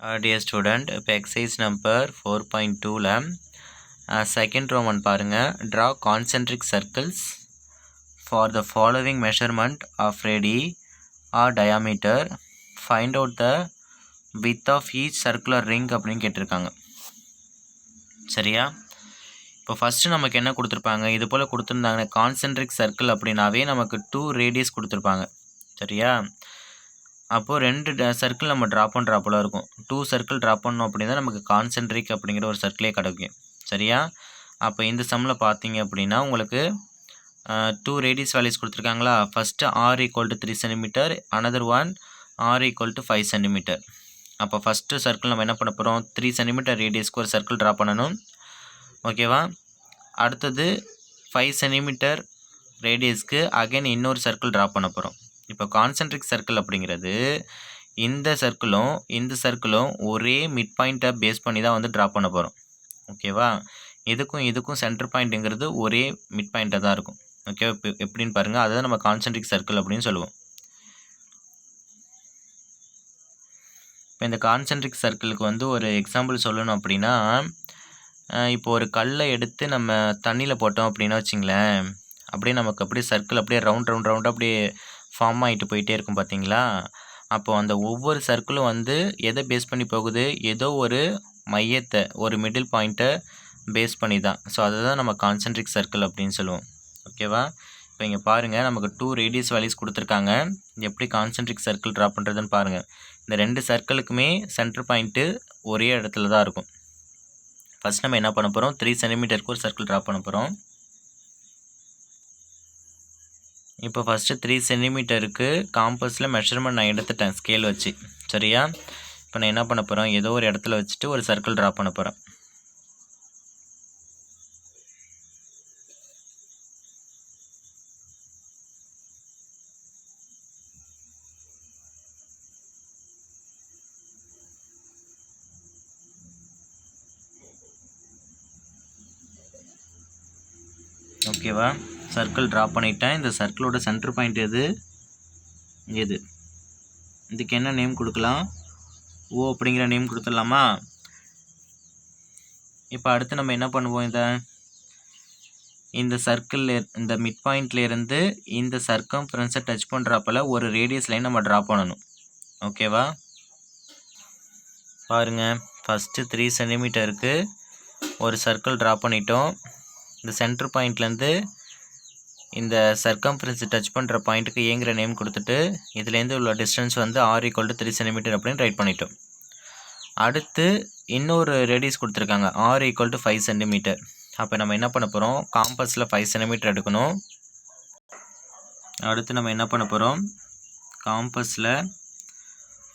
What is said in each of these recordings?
Dear student, இப்போ exercise number 4.2ல second Roman பாருங்க. Draw concentric circles for the following measurement of radii or diameter. Find out the width of each circular ring அப்படின்னு கேட்டிருக்காங்க. சரியா? இப்போ first நமக்கு என்ன கொடுத்துருப்பாங்க, இது போல் கொடுத்துருந்தாங்க. கான்சென்ட்ரிக் சர்க்கிள் அப்படின்னாவே நமக்கு 2 ரேடியஸ் கொடுத்துருப்பாங்க. சரியா? அப்போது 2 சர்க்கிள் நம்ம ட்ரா பண்ணுறா போல இருக்கும். 2 சர்க்கிள் ட்ரா பண்ணோம் அப்படின்னா நமக்கு கான்சென்ட்ரிக் அப்படிங்கிற ஒரு சர்க்கிளே கிடைக்கும். சரியா? அப்போ இந்த சம்மில் பார்த்தீங்க அப்படின்னா உங்களுக்கு 2 ரேடியஸ் வேல்யூஸ் கொடுத்துருக்காங்களா. First r = 3 centimetre, another one r = 5 centimetre. அப்போ ஃபஸ்ட்டு சர்க்கிள் நம்ம என்ன பண்ண போகிறோம், 3 சென்டிமீட்டர் ரேடியஸ்க்கு ஒரு சர்க்கிள் ட்ரா பண்ணணும். ஓகேவா? அடுத்தது 5 சென்டிமீட்டர் ரேடியஸ்க்கு அகைன் இன்னொரு சர்க்கிள் ட்ரா பண்ண போகிறோம். இப்போ கான்சென்ட்ரிக் சர்க்கிள் அப்படிங்கிறது இந்த சர்க்கிளும் ஒரே மிட் பாயிண்ட்டை பேஸ் பண்ணி தான் வந்து ட்ரா பண்ண போகிறோம். ஓகேவா? இதுக்கும் சென்டர் பாயிண்ட்டுங்கிறது ஒரே மிட் பாயிண்ட்டாக தான் இருக்கும். ஓகே, இப்போ எப்படின்னு பாருங்கள். அதை தான் நம்ம கான்சென்ட்ரிக் சர்க்கிள் அப்படின்னு சொல்லுவோம். இப்போ இந்த கான்சென்ட்ரிக் சர்க்கிளுக்கு வந்து ஒரு எக்ஸாம்பிள் சொல்லணும் அப்படின்னா, இப்போ ஒரு கல்லை எடுத்து நம்ம தண்ணியில் போட்டோம் அப்படின்னா வச்சிங்களேன், அப்படியே நமக்கு அப்படியே சர்க்கிள் அப்படியே ரவுண்டாக அப்படியே ஃபார்ம் ஆகிட்டு போயிட்டே இருக்கும் பார்த்தீங்களா. அப்போது அந்த ஒவ்வொரு சர்க்கிளும் வந்து எதை பேஸ் பண்ணி போகுது, ஏதோ ஒரு மையத்தை, ஒரு மிடில் பாயிண்ட்டை பேஸ் பண்ணி தான். ஸோ அதை தான் நம்ம கான்சென்ட்ரிக் சர்க்கிள் அப்படின்னு சொல்லுவோம். ஓகேவா? இப்போ இங்கே பாருங்கள், நமக்கு 2 ரேடியஸ் வேல்யூஸ் கொடுத்துருக்காங்க. எப்படி கான்சென்ட்ரிக் சர்க்கிள் ட்ரா பண்ணுறதுன்னு பாருங்கள். இந்த 2 சர்க்கிளுக்குமே சென்டர் பாயிண்ட்டு ஒரே இடத்துல தான் இருக்கும். ஃபஸ்ட் நம்ம என்ன பண்ண போகிறோம், 3 சென்டிமீட்டருக்கு ஒரு சர்க்கிள் ட்ரா பண்ண போகிறோம். இப்போ ஃபஸ்ட்டு 3 சென்டிமீட்டருக்கு காம்பஸில் மெஷர்மெண்ட் நான் எடுத்துட்டேன் ஸ்கேல் வச்சு. சரியா? இப்போ நான் என்ன பண்ண போகிறேன், ஏதோ ஒரு இடத்துல வச்சுட்டு ஒரு சர்க்கிள் ட்ரா பண்ண போகிறேன். ஓகேவா? சர்க்கிள் ட்ரா பண்ணிட்டேன். இந்த சர்க்கிளோட சென்டர் பாயிண்ட் எது, இதுக்கு என்ன நேம் கொடுக்கலாம், ஓ அப்படிங்கிற நேம் கொடுத்துடலாமா? இப்போ அடுத்து நம்ம என்ன பண்ணுவோம், இந்த சர்க்கிள், இந்த மிட் பாயிண்ட்லேருந்து இந்த சர்க்கம்ஃபரன்ஸை டச் பண்ணுறாப்பல ஒரு ரேடியஸ் லைன் நம்ம ட்ரா பண்ணணும். ஓகேவா? பாருங்கள், ஃபஸ்ட்டு 3 சென்டிமீட்டருக்கு ஒரு சர்க்கிள் ட்ரா பண்ணிட்டோம். இந்த சென்டர் பாயிண்ட்லேருந்து இந்த சர்க்கம்ஃபரன்ஸை டச் பண்ணுற பாயிண்ட்டுக்கு ஏங்கிற நேம் கொடுத்துட்டு இதுலேருந்து உள்ள டிஸ்டன்ஸ் வந்து r = 3 சென்டிமீட்டர் அப்படின்னு ரைட் பண்ணிட்டோம். அடுத்து இன்னொரு ரேடியஸ் கொடுத்துருக்காங்க, r = 5 சென்டிமீட்டர். அப்போ நம்ம என்ன பண்ண போகிறோம், காம்பஸில் 5 சென்டிமீட்டர் எடுக்கணும். அடுத்து நம்ம என்ன பண்ண போகிறோம், காம்பஸில்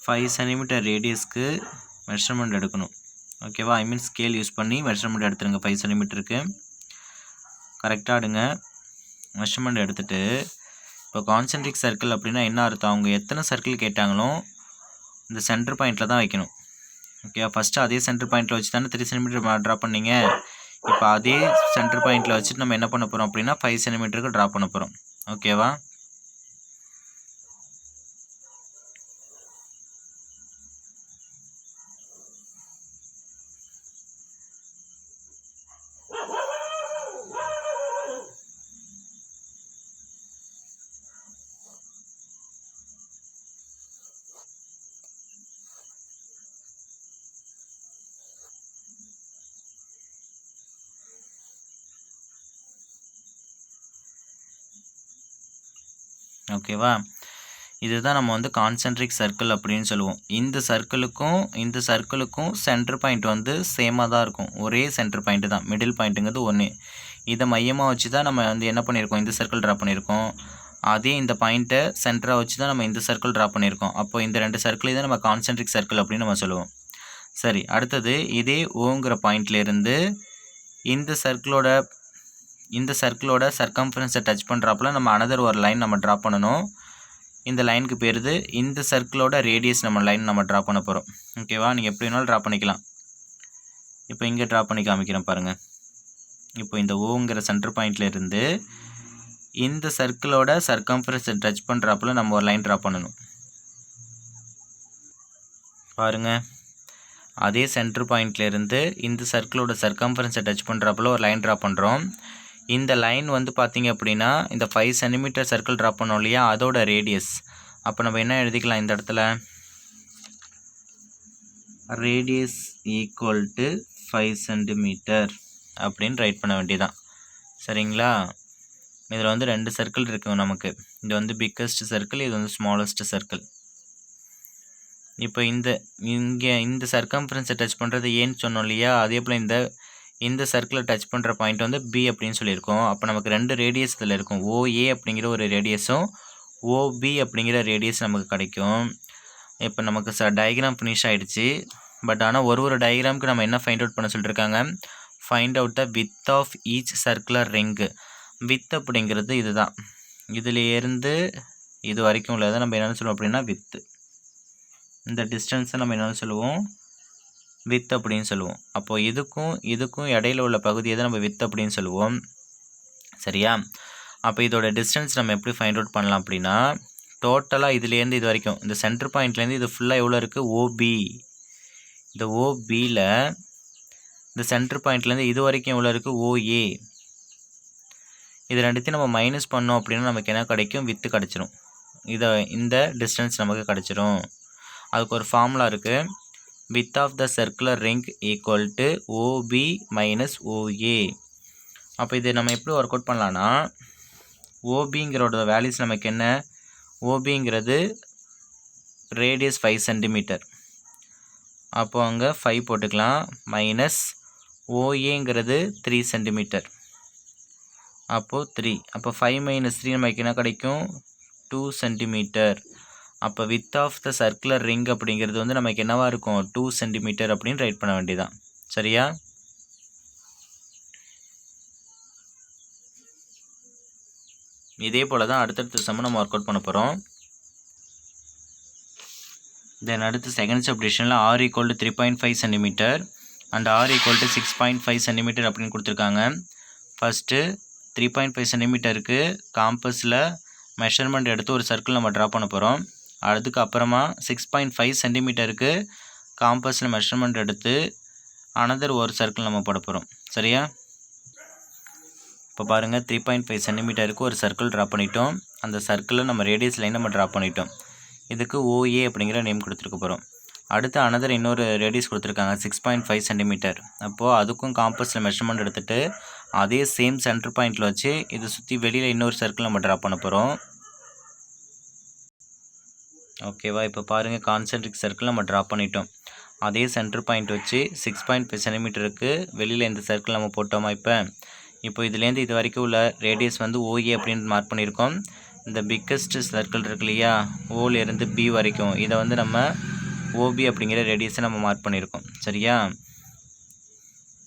5 சென்டிமீட்டர் ரேடியஸ்க்கு மெஷர்மெண்ட் எடுக்கணும். ஓகேவா? ஐ மீன் ஸ்கேல் யூஸ் பண்ணி மெஷர்மெண்ட் எடுத்துருங்க. 5 சென்டிமீட்டருக்கு கரெக்டாக எடுங்க. மெஷர்மெண்ட் எடுத்துகிட்டு இப்போ கான்சென்ட்ரிக் சர்க்கிள் அப்படின்னா என்ன அர்த்தம், அவங்க எத்தனை சர்க்கிள் கேட்டாங்களோ இந்த சென்டர் பாயிண்ட்டில் தான் வைக்கணும். ஓகே, ஃபஸ்ட்டு அதே சென்டர் பாயிண்ட்டில் வச்சு தானே 3 சென்டிமீட்டர் ட்ரா பண்ணிங்க. இப்போ அதே சென்டர் பாயிண்ட்டில் வச்சுட்டு நம்ம என்ன பண்ண போகிறோம் அப்படின்னா 5 சென்டிமீட்டருக்கு ட்ரா பண்ண போகிறோம். ஓகேவா? ஓகேவா? இதுதான் நம்ம வந்து கான்சென்ட்ரிக் சர்க்கிள் அப்படின்னு சொல்லுவோம். இந்த சர்க்கிளுக்கும் சென்டர் பாயிண்ட் வந்து சேமாக தான் இருக்கும். ஒரே சென்டர் பாயிண்ட்டு தான், மிடில் பாயிண்ட்டுங்கிறது ஒன்று. இதை மையமாக வச்சு தான் நம்ம வந்து என்ன பண்ணியிருக்கோம், இந்த சர்க்கிள் ட்ரா பண்ணியிருக்கோம். அதே இந்த பாயிண்ட்டை சென்டராக வச்சு தான் நம்ம இந்த சர்க்கிள் ட்ரா பண்ணியிருக்கோம். அப்போ இந்த 2 சர்க்கிளை தான் நம்ம கான்சென்ட்ரிக் சர்க்கிள் அப்படின்னு நம்ம சொல்லுவோம். சரி, அடுத்தது இதே ஓங்கிற பாயிண்ட்லேருந்து இந்த சர்க்கிளோட சர்க்கம்ஃபரன்ஸை டச் பண்ணுறாப்புல நம்ம அனதர் ஒரு லைன் நம்ம ட்ரா பண்ணணும். இந்த லைனுக்கு பேர் இந்த சர்க்கிளோட ரேடியஸ் லைன் நம்ம ட்ரா பண்ண போகிறோம். ஓகேவா? நீங்கள் எப்படி வேணாலும் ட்ரா பண்ணிக்கலாம். இப்போ இங்கே ட்ரா பண்ணி காமிக்கிறேன் பாருங்கள். இப்போ இந்த ஓங்கிற சென்டர் பாயிண்ட்லேருந்து இந்த சர்க்கிளோட சர்க்கம்ஃபரன்ஸை டச் பண்ணுறாப்புல நம்ம ஒரு லைன் ட்ரா பண்ணணும். பாருங்கள், அதே சென்டர் பாயிண்ட்லேருந்து இந்த சர்க்கிளோட சர்க்கம்ஃபரன்ஸை டச் பண்ணுறப்பல ஒரு லைன் ட்ரா பண்ணுறோம். இந்த லைன் வந்து பார்த்திங்க அப்படின்னா இந்த 5 சென்டிமீட்டர் சர்க்கிள் ட்ரா பண்ணோம் இல்லையா, அதோட ரேடியஸ். அப்போ நம்ம என்ன எழுதிக்கலாம் இந்த இடத்துல, ரேடியஸ் ஈக்குவல் டு 5 சென்டிமீட்டர் அப்படின்னு ரைட் பண்ண வேண்டியதான். சரிங்களா? இதில் வந்து 2 சர்க்கிள் இருக்கும் நமக்கு. இது வந்து பிக்கஸ்ட் சர்க்கிள், இது வந்து ஸ்மாலஸ்ட் சர்க்கிள். இப்போ இந்த சர்க்கம்ஃபரன்ஸை டச் பண்ணுறது ஏன்னு சொன்னோம் இல்லையா, அதே போல் இந்த சர்க்கிளை டச் பண்ணுற பாயிண்ட் வந்து பி அப்படின்னு சொல்லியிருக்கோம். அப்போ நமக்கு 2 ரேடியஸ் இதில் இருக்கும். ஓஏ அப்படிங்கிற ஒரு ரேடியஸும் ஓபி அப்படிங்கிற ரேடியஸ் நமக்கு கிடைக்கும். இப்போ நமக்கு டயக்ராம் ஃபினிஷ் ஆகிடுச்சு. பட் ஆனால் ஒரு டயக்ராமுக்கு நம்ம என்ன ஃபைண்ட் அவுட் பண்ண சொல்லியிருக்காங்க, find out the width of each circular ring. Width அப்படிங்கிறது இதுதான், இதிலேருந்து இது வரைக்கும் உள்ளதை நம்ம என்னென்னு சொல்லுவோம் அப்படின்னா வித்து. இந்த டிஸ்டன்ஸை நம்ம என்னென்னு சொல்லுவோம், வித் அப்படின்னு சொல்லுவோம். அப்போது இதுக்கும் இடையில உள்ள பகுதியை தான் நம்ம வித் அப்படின்னு சொல்லுவோம். சரியா? அப்போ இதோட டிஸ்டன்ஸ் நம்ம எப்படி ஃபைண்ட் அவுட் பண்ணலாம் அப்படின்னா, டோட்டலாக இதுலேருந்து இது வரைக்கும் இந்த சென்டர் பாயிண்ட்லேருந்து இது ஃபுல்லாக எவ்வளோ இருக்குது, ஓபி. இந்த ஓபியில் இந்த சென்டர் பாயிண்ட்லேருந்து இது வரைக்கும் எவ்வளோ இருக்குது, ஓஏ. இது ரெண்டுத்தையும் நம்ம மைனஸ் பண்ணோம் அப்படின்னா நமக்கு என்ன கிடைக்கும், வித்து கிடச்சிரும். இந்த டிஸ்டன்ஸ் நமக்கு கிடச்சிரும். அதுக்கு ஒரு ஃபார்முலா இருக்குது, width of the circular ring equal to OB minus OA. அப்போ இது நம்ம எப்படி ஒர்க் அவுட் பண்ணலான்னா, ஓபிங்கிறோட வேல்யூஸ் நமக்கு என்ன, ஓபிங்கிறது ரேடியஸ் 5 சென்டிமீட்டர், அப்போது அங்கே 5 போட்டுக்கலாம், மைனஸ் ஓஏங்கிறது 3 சென்டிமீட்டர், அப்போது 3. அப்போ 5 மைனஸ் 3 நமக்கு என்ன கிடைக்கும், 2 சென்டிமீட்டர். அப்போ width of the circular ring அப்படிங்கிறது வந்து நமக்கு என்னவாக இருக்கும், 2 சென்டிமீட்டர் அப்படின்னு ரைட் பண்ண வேண்டியதான். சரியா? இதே போல் தான் அடுத்தடுத்த சம்ம நம்ம ஒர்க் அவுட் பண்ண போகிறோம். தென் அடுத்து செகண்ட் சப்டிஷனில் r equal to 3.5 centimetre and r equal to 6.5 centimetre அப்படின்னு கொடுத்துருக்காங்க. ஃபஸ்ட்டு 3.5 சென்டிமீட்டருக்கு காம்பஸில் மெஷர்மெண்ட் எடுத்து ஒரு சர்க்கிள் நம்ம ட்ரா பண்ண போகிறோம். அதுக்கப்புறமா 6.5 சென்டிமீட்டருக்கு காம்பஸில் மெஷர்மெண்ட் எடுத்து அனதர் ஒரு சர்க்கிள் நம்ம போட போகிறோம். சரியா? இப்போ பாருங்கள், 3.5 சென்டிமீட்டருக்கு ஒரு சர்க்கிள் ட்ரா பண்ணிட்டோம். அந்த சர்க்கிளில் நம்ம ரேடியஸ் லைன் நம்ம ட்ரா பண்ணிட்டோம். இதுக்கு ஓஏ அப்படிங்கிற நேம் கொடுத்துருக்க போகிறோம். அடுத்து அனதர் இன்னொரு ரேடியஸ் கொடுத்துருக்காங்க 6.5 சென்டிமீட்டர். அப்போது அதுக்கும் காம்பஸில் மெஷர்மெண்ட் எடுத்துகிட்டு அதே சேம் சென்டர் பாயிண்டில் வச்சு இதை சுற்றி வெளியில் இன்னொரு சர்க்கிள் நம்ம ட்ரா பண்ண போகிறோம். ஓகேவா? இப்போ பாருங்கள், கான்சென்ட்ரிக் சர்க்கிள் நம்ம ட்ரா பண்ணிட்டோம். அதே சென்டர் பாயிண்ட் வச்சு 6.5 சென்டிமீட்டருக்கு வெளியில் இந்த சர்க்கிள் நம்ம போட்டோமா. இப்போ இதுலேருந்து இது வரைக்கும் உள்ள ரேடியஸ் வந்து ஓஏ அப்படின்னு மார்க் பண்ணியிருக்கோம். இந்த பிக்கஸ்ட் சர்க்கிள் இருக்கு இல்லையா, ஓலேருந்து பி வரைக்கும், இதை வந்து நம்ம ஓபி அப்படிங்கிற ரேடியஸை நம்ம மார்க் பண்ணியிருக்கோம். சரியா?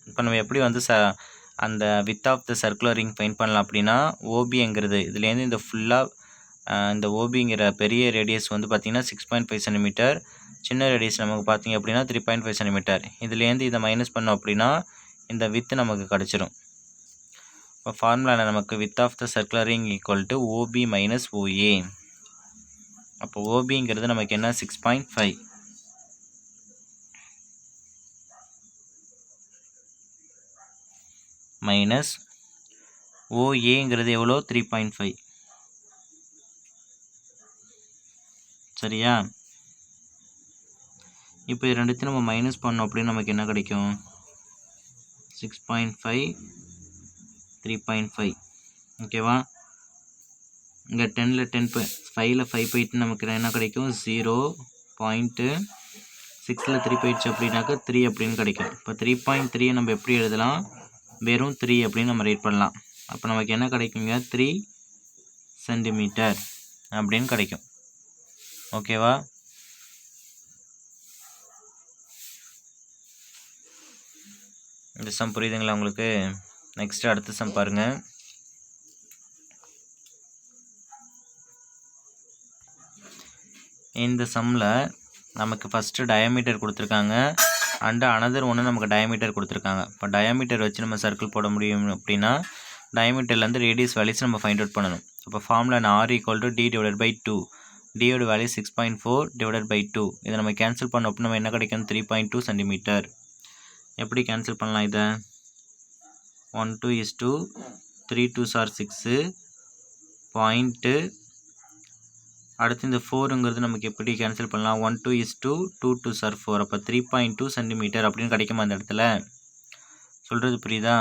இப்போ நம்ம எப்படி வந்து அந்த width of the circular ring find பண்ணலாம் அப்படின்னா, ஓபிங்கிறது இதுலேருந்து இந்த ஃபுல்லாக இந்த ஓபிங்கிற பெரிய ரேடியஸ் வந்து பார்த்திங்கன்னா 6.5 சென்டிமீட்டர், சின்ன ரேடியஸ் நமக்கு பார்த்திங்க அப்படின்னா 3.5 சென்டிமீட்டர். இதுலேருந்து இதை மைனஸ் பண்ணோம் அப்படின்னா இந்த வித்து நமக்கு கிடச்சிரும். இப்போ ஃபார்முலாவில் நமக்கு width of the circular ring equal to OB minus OA. அப்போ ஓபிங்கிறது நமக்கு என்ன, 6.5 மைனஸ் ஓஏங்கிறது எவ்வளோ, 3.5. சரியா? இப்போ இது ரெண்டுத்தையும் நம்ம மைனஸ் பண்ணோம் அப்படின்னு நமக்கு என்ன கிடைக்கும், 6.5 3.5. ஓகேவா? இங்கே 10ல் 10 5ல் 5 போயிட்டு நமக்கு என்ன கிடைக்கும், 0.6ல் 3 போயிடுச்சு அப்படின்னாக்கா 3 அப்படின்னு கிடைக்கும். இப்போ 3.3 நம்ம எப்படி எழுதலாம், வெறும் 3 அப்படின்னு நம்ம ரைட் பண்ணலாம். அப்போ நமக்கு என்ன கிடைக்குங்க, 3 சென்டிமீட்டர் அப்படின்னு கிடைக்கும். ஓகேவா? இந்த சம் புரியுதுங்களா உங்களுக்கு? நெக்ஸ்ட் அடுத்த சம் பாருங்கள். இந்த சம்மில் நமக்கு ஃபஸ்ட்டு டயாமீட்டர் கொடுத்துருக்காங்க அண்டு அனதர் ஒன்று நமக்கு டயாமீட்டர் கொடுத்துருக்காங்க. இப்போ டயாமீட்டர் வச்சு நம்ம சர்க்கிள் போட முடியும் அப்படின்னா டயாமீட்டர்லேருந்து ரேடியஸ் வேல்யூஸ் நம்ம ஃபைண்ட் அவுட் பண்ணணும். இப்போ formula r equal to d divided by 2. டியோட வேல்யூ 6.4 டிவைடட் பை 2. இதை நம்ம கேன்சல் பண்ணோம் அப்படின்னா நம்ம என்ன கிடைக்கும் 3.2 சென்டிமீட்டர். எப்படி கேன்சல் பண்ணலாம் இதை 1 2 is 2 3 2s are 6 பாயிண்ட்டு அடுத்து இந்த 4ங்கிறது நமக்கு எப்படி கேன்சல் பண்ணலாம் 1 2 is 2 2 2s are 4 அப்போ 3.2 சென்டிமீட்டர் அப்படின்னு கிடைக்குமா அந்த இடத்துல சொல்கிறது புரியுதா.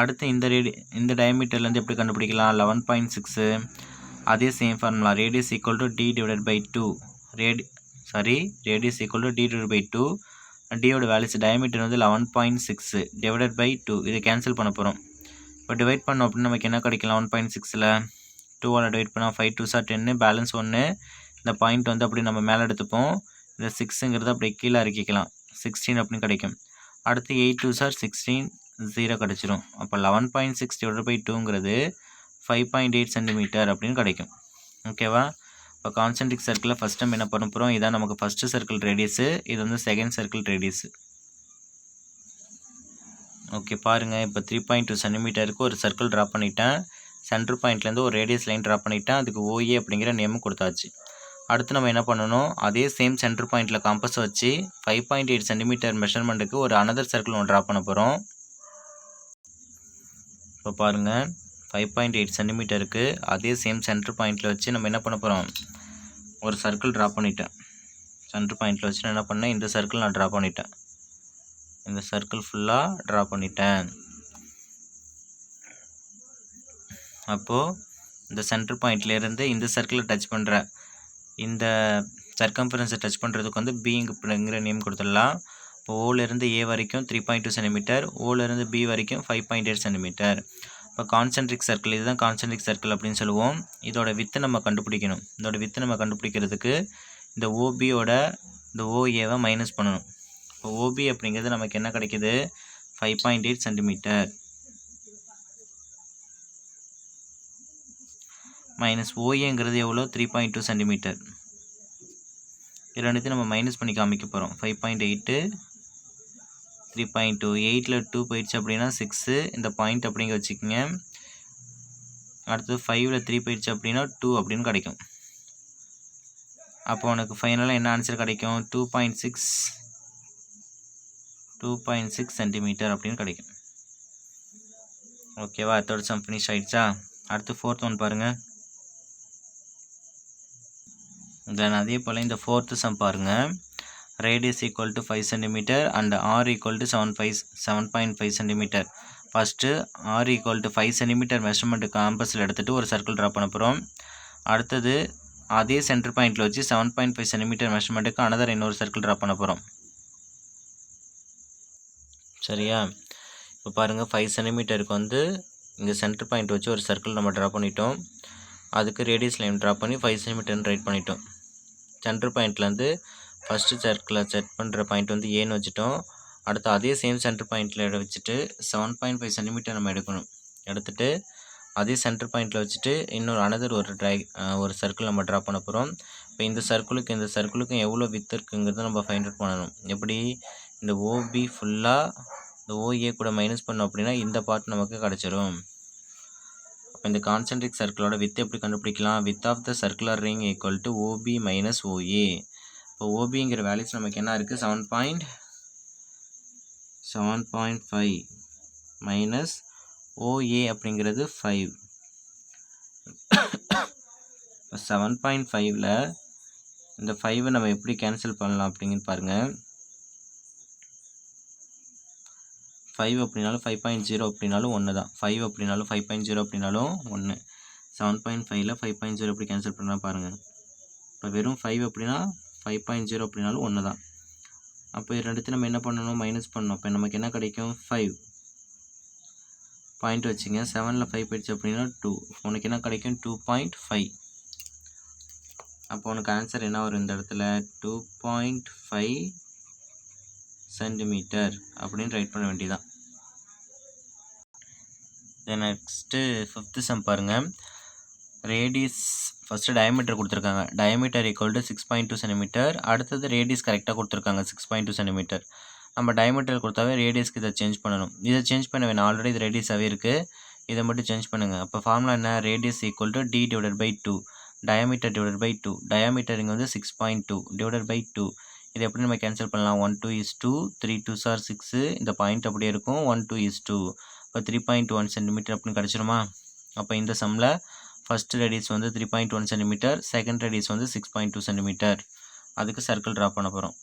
அடுத்து இந்த டயமீட்டர்லேருந்து எப்படி கண்டுபிடிக்கலாம் 11.6 அதே same formula radius equal to d divided by 2 radius equal to d divide by 2 டியோட வேல்யூஸ் டயமீட்டர் வந்து 11.6 டிவைடட் பை 2 இதை கேன்சல் பண்ண போகிறோம். இப்போ டிவைட் பண்ணோம் அப்படின்னு நமக்கு என்ன கிடைக்கலாம் 1.6ல் 2ஆல் டிவைட் பண்ணால் 5 2s are 10 பேலன்ஸ் 1 இந்த பாயிண்ட் வந்து அப்படி நம்ம மேலே எடுத்துப்போம் இந்த 6ங்கிறது அப்படி கீழே இறக்கிக்கலாம் 16 அப்படின்னு கிடைக்கும். அடுத்து 8 2s are 16 0 கிடச்சிரும். அப்போ 11.6 டிவைட் பை 2ங்கிறது 5.8 சென்டிமீட்டர் அப்படின்னு கிடைக்கும். ஓகேவா. இப்போ கான்சென்ட்ரிக் சர்க்கிளில் ஃபஸ்ட் டைம் என்ன பண்ண போகிறோம் இதான் நமக்கு ஃபஸ்ட்டு சர்க்கிள் ரேடியஸு இது வந்து செகண்ட் சர்க்கிள் ரேடியஸு. ஓகே பாருங்கள் இப்போ 3.2 சென்டிமீட்டருக்கு ஒரு சர்க்கிள் ட்ரா பண்ணிட்டேன். சென்டர் பாயிண்ட்லேருந்து ஒரு ரேடியஸ் லைன் ட்ரா பண்ணிட்டேன். அதுக்கு ஓஏ அப்படிங்கிற நேமும் கொடுத்தாச்சு. அடுத்து நம்ம என்ன பண்ணணும் அதே சேம் சென்டர் பாயிண்டில் காம்பஸ் வச்சு 5.8 சென்டிமீட்டர் மெஷர்மெண்ட்டுக்கு ஒரு அனதர் சர்க்கிள் ஒன்று ட்ரா பண்ண போகிறோம். இப்போ பாருங்கள் 5.8 சென்டிமீட்டருக்கு அதே சேம் சென்டர் பாயிண்டில் வச்சு நம்ம என்ன பண்ண போகிறோம் ஒரு சர்க்கிள் ட்ரா பண்ணிட்டேன். சென்டர் பாயிண்டில் வச்சு நான் என்ன பண்ணேன் இந்த சர்க்கிள் நான் ட்ரா பண்ணிட்டேன். இந்த சர்க்கிள் ஃபுல்லாக ட்ரா பண்ணிட்டேன். அப்போது இந்த சென்டர் பாயிண்ட்லேருந்து இந்த சர்க்கிளை டச் பண்ணுற இந்த சர்க்கம்ஃபரன்ஸை டச் பண்ணுறதுக்கு வந்து பிங்கிற நேம் கொடுத்துடலாம். இப்போ ஓலேருந்து ஏ வரைக்கும் 3.2 சென்டிமீட்டர் ஓலேருந்து பி வரைக்கும் 5.8 சென்டிமீட்டர். இப்போ கான்சென்ட்ரிக் சர்க்கிள் இதுதான் கான்சென்ட்ரிக் சர்க்கிள் அப்படின்னு சொல்லுவோம். இதோட வித்தை நம்ம கண்டுபிடிக்கணும். இதோட வித்தை நம்ம கண்டுபிடிக்கிறதுக்கு இந்த ஓபியோட இந்த ஓஏவை மைனஸ் பண்ணணும். இப்போ ஓபி அப்படிங்கிறது நமக்கு என்ன கிடைக்கிது 5.8 சென்டிமீட்டர் மைனஸ் ஓஏங்கிறது எவ்வளோ 3.2 சென்டிமீட்டர். இது ரெண்டுத்தையும் நம்ம மைனஸ் பண்ணி காமிக்க போகிறோம். 5.8 3.2 8ல் 2 போயிடுச்சு அப்படின்னா 6 இந்த பாயிண்ட் அப்படிங்க வச்சுக்கோங்க. அடுத்து 5ல் 3 போயிடுச்சு அப்படின்னா 2 அப்படின்னு கிடைக்கும். அப்போ உனக்கு ஃபைனலாக என்ன ஆன்சர் கிடைக்கும் 2.6 சென்டிமீட்டர் அப்படின்னு கிடைக்கும். ஓகேவா. தேர்ட் சம் ஃபினிஷ் ஆகிடுச்சா. அடுத்து ஃபோர்த் ஒன் பாருங்கள். தென் அதே போல் இந்த ஃபோர்த்து சம் பாருங்கள். Radius equal to 5 centimetre and r equal to 7.5 centimetre. First r equal to 5 centimetre measurement காம்பஸில் எடுத்துகிட்டு ஒரு சர்க்கிள் ட்ரா பண்ண போகிறோம். அடுத்தது அதே சென்டர் பாயிண்டில் வச்சு 7.5 சென்டிமீட்டர் மெஷர்மெண்ட்டுக்கு அனதர் இன்னொரு சர்க்கிள் ட்ரா பண்ண போகிறோம். சரியா. இப்போ பாருங்கள் 5 சென்டிமீட்டருக்கு வந்து இங்கே சென்டர் பாயிண்ட் வச்சு ஒரு சர்க்கிள் நம்ம ட்ரா பண்ணிட்டோம். அதுக்கு ரேடியஸ் லைன் ட்ரா பண்ணி 5 சென்டிமீட்டர்னு ரைட் பண்ணிட்டோம். சென்டர் பாயிண்ட்லேருந்து ஃபஸ்ட்டு சர்க்கிளை செட் பண்ணுற பாயிண்ட் வந்து ஏன்னு வச்சுட்டோம். அடுத்து அதே சேம் சென்டர் பாயிண்டில் வச்சுட்டு 7.5 சென்டிமீட்டர் நம்ம எடுக்கணும். எடுத்துகிட்டு அதே சென்டர் பாயிண்டில் வச்சுட்டு இன்னொரு அனதர் ஒரு சர்க்கிள் நம்ம ட்ரா பண்ண போகிறோம். இப்போ இந்த சர்க்கிளுக்கும் எவ்வளோ வித் இருக்குங்கிறத நம்ம ஃபைண்ட் அவுட் பண்ணணும். எப்படி இந்த ஓபி ஃபுல்லாக இந்த ஓஏ கூட மைனஸ் பண்ணோம் அப்படின்னா இந்த பார்ட் நமக்கு கிடச்சிரும். அப்போ இந்த கான்சென்ட்ரிக் சர்க்கிளோட வித் எப்படி கண்டுபிடிக்கலாம் width of the circular ring equal to OB minus OA. இப்போ ஓபிங்கிற வேல்யூஸ் நமக்கு என்ன இருக்குது 7.5 மைனஸ் ஓஏ அப்படிங்கிறது 5. இப்போ 7.5ல் இந்த 5 நம்ம எப்படி கேன்சல் பண்ணலாம் அப்படிங்கன்னு பாருங்கள். 5 அப்படின்னாலும் 5.0 அப்படின்னாலும் ஒன்று தான். 5 அப்படின்னாலும் 5.0 அப்படின்னாலும் ஒன்று. 7.5ல் 5.0 எப்படி கேன்சல் பண்ணலாம் பாருங்கள். இப்போ வெறும் 5 அப்படின்னா 5.0 அப்படின்னாலும் ஒன்று தான். அப்போ இது ரெண்டுத்தையும் நம்ம என்ன பண்ணணும் மைனஸ் பண்ணணும். இப்போ நமக்கு என்ன கிடைக்கும் 5 பாயிண்ட் வச்சுங்க. 7ல் 5 போயிடுச்சு அப்படின்னா 2. உனக்கு என்ன கிடைக்கும் 2.5. அப்போ உனக்கு ஆன்சர் என்ன வரும் இந்த இடத்துல 2.5 சென்டிமீட்டர் அப்படின்னு ரைட் பண்ண வேண்டியதான். தென் நெக்ஸ்ட்டு ஃபிஃப்த்து சம் பாருங்கள். ரேடியஸ் ஃபஸ்ட்டு டயமீட்டர் கொடுத்துருக்காங்க. Diameter equal to 6.2 centimetre. அடுத்தது ரேடியஸ் கரெக்டாக கொடுத்துருக்காங்க 6.2 சென்டிமீட்டர். நம்ம டயமீட்டர் கொடுத்தாவே ரேடியஸ்க்கு இதை சேஞ்ச் பண்ணணும். இதை சேஞ்ச் பண்ண வேணும். ஆல்ரெடி இது ரேடியஸாகவே இருக்குது. இதை மட்டும் சேஞ்ச் பண்ணுங்கள். அப்போ ஃபார்முலா என்ன radius equal to d divided by 2. Diameter divided by 2. Diameter இங்கே வந்து 6.2 டிவைடட் பை 2. இது எப்படி நம்ம கேன்சல் பண்ணலாம்? 1 2 is 2, 3 2s are 6. இந்த பாயிண்ட் அப்படியே இருக்கும். 1 2 is 2. இப்போ 3.1 சென்டிமீட்டர் அப்படின்னு கிடச்சிருமா? அப்போ இந்த சம்மில் ஃபர்ஸ்ட் ரேடியஸ் வந்து 3.1 சென்டிமீட்டர், செகண்ட் ரேடியஸ் வந்து 6.2 சென்டிமீட்டர். அதுக்கு சர்க்கிள் ட்ரா பண்ண போகிறோம்.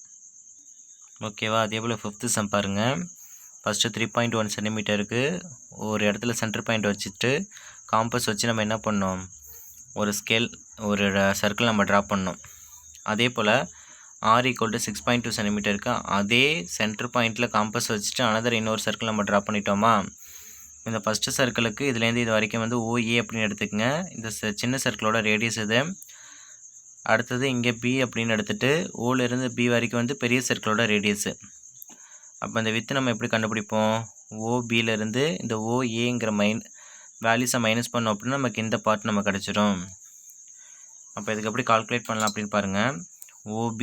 ஓகேவா? அதே போல் ஃபிஃப்த்து சம் பாருங்கள். ஃபஸ்ட்டு 3.1 சென்டிமீட்டருக்கு ஒரு இடத்துல சென்டர் பாயிண்ட் வச்சுட்டு காம்பஸ் வச்சு நம்ம என்ன பண்ணோம்? ஒரு ஸ்கேல் ஒரு சர்க்கிள் நம்ம ட்ரா பண்ணோம். அதே போல் r = 6.2 சென்டிமீட்டருக்கு அதே சென்டர் பாயிண்டில் காம்பஸ் வச்சுட்டு அனதர் இன்னொரு சர்க்கிள் நம்ம ட்ரா பண்ணிட்டோமா? இந்த ஃபஸ்ட்டு சர்க்கிளுக்கு இதுலேருந்து இது வரைக்கும் வந்து OA அப்படின்னு எடுத்துக்கங்க. இந்த சின்ன சர்க்கிளோட ரேடியஸ் இது. அடுத்தது இங்கே B அப்படின்னு எடுத்துகிட்டு ஓலேருந்து B வரைக்கும் வந்து பெரிய சர்க்கிளோட ரேடியஸு. அப்போ இந்த வித்து நம்ம எப்படி கண்டுபிடிப்போம்? OBலேருந்து இந்த OAங்கிற வேல்யூஸை மைனஸ் பண்ணோம் அப்படின்னா நமக்கு இந்த பார்ட் நம்ம கிடச்சிரும். அப்போ இதுக்கு எப்படி கால்குலேட் பண்ணலாம் அப்படின்னு பாருங்கள். OB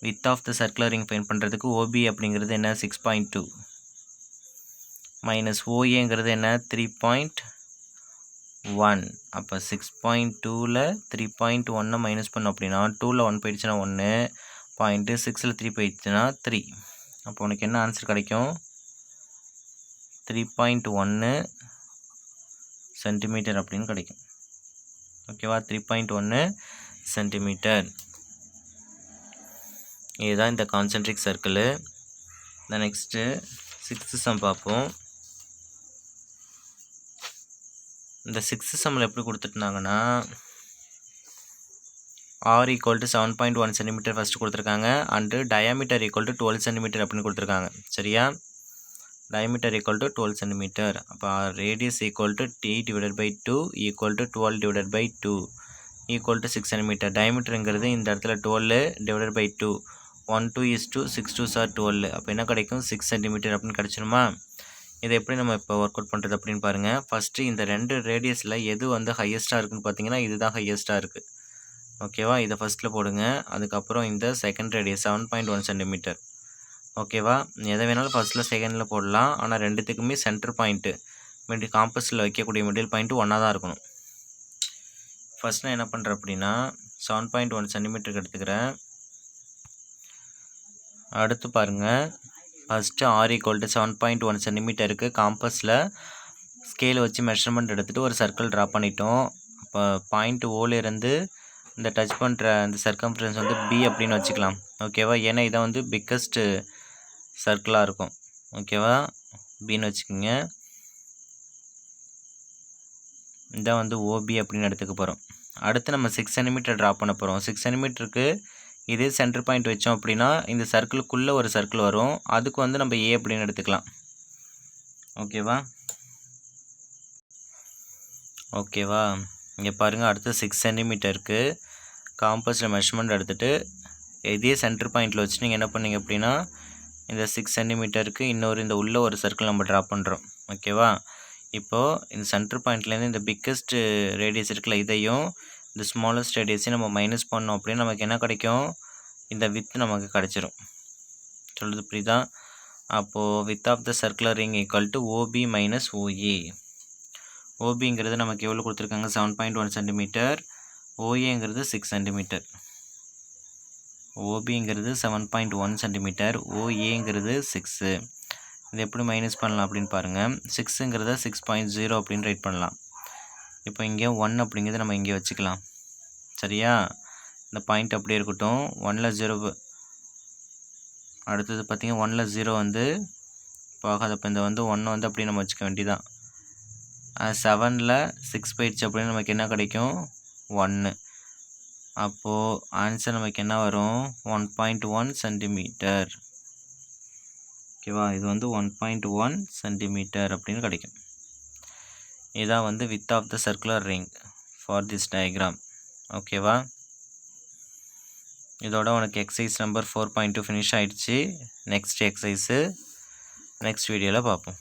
width of the circular ring find பண்ணுறதுக்கு OB அப்படிங்கிறது என்ன? 6.2 மைனஸ் OAங்கிறது என்ன? 3.1. அப்போ 6.2ல் 3.1 மைனஸ் பண்ணோம் அப்படின்னா 2ல் 1 போயிடுச்சுன்னா 1, 0.6ல் 3 போயிடுச்சுன்னா 3. அப்போ உனக்கு என்ன ஆன்சர் கிடைக்கும்? 3.1 சென்டிமீட்டர் அப்படின்னு கிடைக்கும். ஓகேவா? 3.1 சென்டிமீட்டர். இதுதான் இந்த concentric circle. Next 6th some பார்ப்போம். இந்த 6th சம்மில் எப்படி கொடுத்துருந்தாங்கன்னா r = 7.1 சென்டிமீட்டர் ஃபஸ்ட்டு கொடுத்துருக்காங்க அண்டு டயாமீட்டர் = 12 சென்டிமீட்டர் அப்படின்னு கொடுத்துருக்காங்க. சரியா? Diameter = 12 centimetre. அப்போ radius = t divided by 2 = 12 divided by 2 = 6 centimetre. டயாமீட்டருங்கிறது இந்த இடத்துல 12 divided by 2. 1 2 is 2, 6 2s are 12. அப்போ என்ன கிடைக்கும்? 6 சென்டிமீட்டர் அப்படின்னு கிடச்சிருமா? இதை எப்படி நம்ம இப்போ ஒர்க் அவுட் பண்ணுறது அப்படின்னு பாருங்கள். ஃபஸ்ட்டு இந்த ரெண்டு ரேடியஸில் எது வந்து ஹையஸ்ட்டாக இருக்குதுன்னு பார்த்தீங்கன்னா இதுதான் ஹையஸ்ட்டாக இருக்குது. ஓகேவா? இதை ஃபஸ்ட்டில் போடுங்க. அதுக்கப்புறம் இந்த செகண்ட் ரேடியஸ் 7.1 சென்டிமீட்டர். ஓகேவா? எதை வேணாலும் ஃபஸ்ட்டில் செகண்டில் போடலாம். ஆனால் ரெண்டுத்துக்குமே சென்டர் பாயிண்ட்டு காம்பஸில் வைக்கக்கூடிய மிடில் பாயிண்ட்டு ஒன்றா தான் இருக்கணும். ஃபஸ்ட் நான் என்ன பண்ணுறேன் அப்படின்னா 7.1 சென்டிமீட்டருக்கு எடுத்துக்கிறேன். அடுத்து பாருங்கள். ஃபஸ்ட்டு r = 7.1 சென்டிமீட்டருக்கு காம்பஸில் ஸ்கேல் வச்சு மெஷர்மெண்ட் எடுத்துகிட்டு ஒரு சர்க்கிள் ட்ரா பண்ணிட்டோம். அப்போ பாயிண்ட் ஓலேருந்து இந்த டச் பண்ணுற இந்த சர்க்கம்ஃபரன்ஸ் வந்து B அப்படின்னு வச்சுக்கலாம். ஓகேவா? ஏன்னா இதான் வந்து பிக்கஸ்ட்டு சர்க்கிளாக இருக்கும். ஓகேவா? பின்னு வச்சுக்கோங்க. இதான் வந்து OB அப்படின்னு எடுத்துக்க போகிறோம். அடுத்து நம்ம 6 சென்டிமீட்டர் ட்ரா பண்ண போகிறோம். 6 சென்டிமீட்டருக்கு இதே சென்டர் பாயிண்ட் வச்சோம் அப்படின்னா இந்த சர்க்கிளுக்குள்ளே ஒரு சர்க்கிள் வரும். அதுக்கு வந்து நம்ம A அப்படின்னு எடுத்துக்கலாம். ஓகேவா? ஓகேவா? இங்கே பாருங்கள். அடுத்து 6 சென்டிமீட்டருக்கு காம்பஸில் மெஷர்மெண்ட் எடுத்துகிட்டு இதே சென்டர் பாயிண்டில் வச்சு நீங்கள் என்ன பண்ணீங்க அப்படின்னா இந்த 6 சென்டிமீட்டருக்கு இந்த உள்ள ஒரு சர்க்கிள் நம்ம ட்ரா பண்ணுறோம். ஓகேவா? இப்போது இந்த சென்டர் பாயிண்ட்லேருந்து இந்த பிக்கஸ்ட் ரேடியஸ் இருக்குல்ல இதையும் இந்த ஸ்மாலஸ்ட் ரேடியஸையும் நம்ம மைனஸ் பண்ணோம் அப்படின்னா நமக்கு என்ன கிடைக்கும்? இந்த வித் நமக்கு கிடச்சிரும். சொல்கிறது புரியுதா? அப்போது width of the circular ring = OB minus OA. OBங்கிறது நமக்கு எவ்வளோ கொடுத்துருக்காங்க? 7.1 சென்டிமீட்டர். OAங்கிறது 6 சென்டிமீட்டர். OBங்கிறது 7.1 சென்டிமீட்டர். OAங்கிறது 6. இது எப்படி மைனஸ் பண்ணலாம் அப்படின்னு பாருங்கள். 6ங்கிறத 6.0 அப்படின்னு ரைட் பண்ணலாம். இப்போ இங்கே 1 அப்படிங்கிறத நம்ம இங்கே வச்சுக்கலாம். சரியா? இந்த பாயிண்ட் அப்படியே இருக்கட்டும். 1ல் 0 அடுத்தது பார்த்திங்க 1ல் 0 வந்து போகாது. அப்போ இந்த வந்து 1 வந்து அப்படியே நம்ம வச்சுக்க வேண்டியதான். 7ல் 6 போயிடுச்சு அப்படின்னு நமக்கு என்ன கிடைக்கும்? 1. அப்போது ஆன்சர் நமக்கு என்ன வரும்? 1.1 சென்டிமீட்டர். ஓகேவா? இது வந்து 1.1 சென்டிமீட்டர் அப்படின்னு கிடைக்கும். இதான் வந்து width of the circular ring for this diagram. ஓகேவா? இதோட உனக்கு எக்ஸசைஸ் நம்பர் 4.2 ஃபினிஷ் ஆகிடுச்சு. நெக்ஸ்ட் எக்ஸசைஸு நெக்ஸ்ட் வீடியோவில் பார்ப்போம்.